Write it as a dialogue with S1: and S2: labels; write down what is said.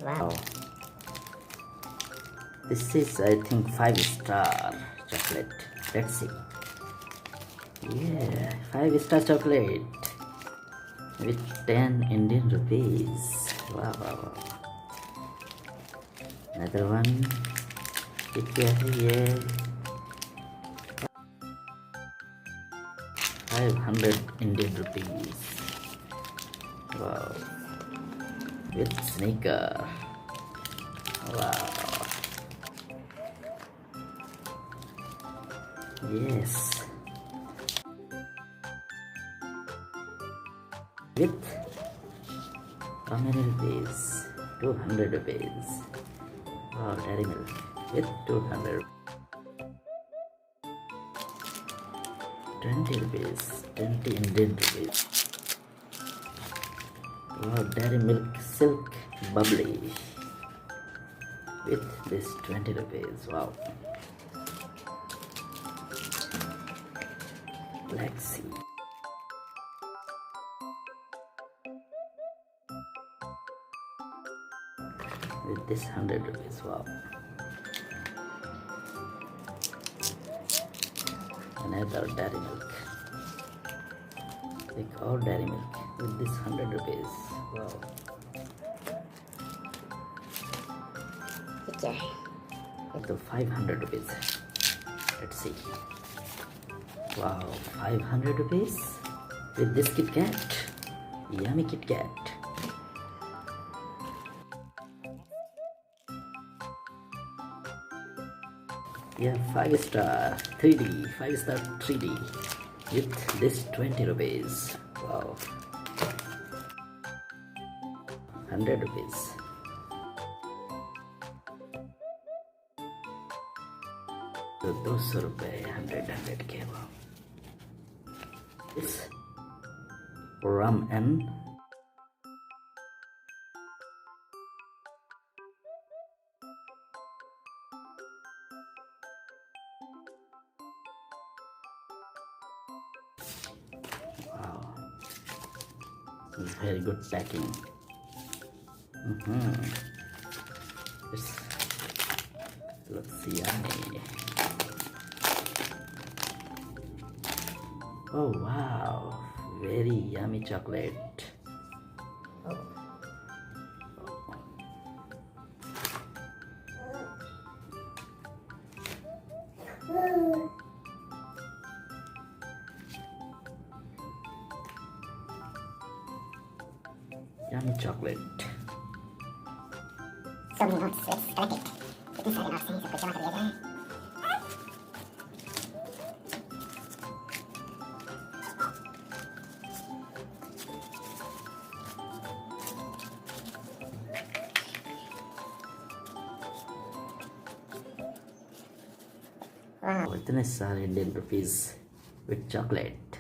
S1: Wow. This is, I think, 5-star chocolate. Let's see. Yeah, 5-star chocolate with 10 Indian rupees. Wow, wow, wow. Another one. Yeah. 500 Indian rupees. Wow. With sniker. Wow. Yes. With how many rupees? 200 rupees. Wow, dairy milk with 200. 20 rupees. 20 Indian rupees. Wow, dairy milk silk bubbly with this 20 rupees. Wow. Let's see. With this 100 rupees. Wow. Another dairy milk. Like all dairy milk with this 100 rupees. Wow. Okay. With the 500 rupees. Let's see. Wow, 500 rupees with this KitKat. Yummy KitKat. Yeah, 5-star 3D, 5-star 3D with this 20 rupees. Wow. 100 rupees. So 200 rupees, 100k. Wow. This rum and wow, it's very good packing. This looks yummy. Oh wow, very yummy chocolate. Oh. Yummy chocolate.
S2: So many notes, it's collected. कितने सारे notes हैं, सबको जमा कर दिया जाए.
S1: Wow, इतने सारे Indian rupees with chocolate.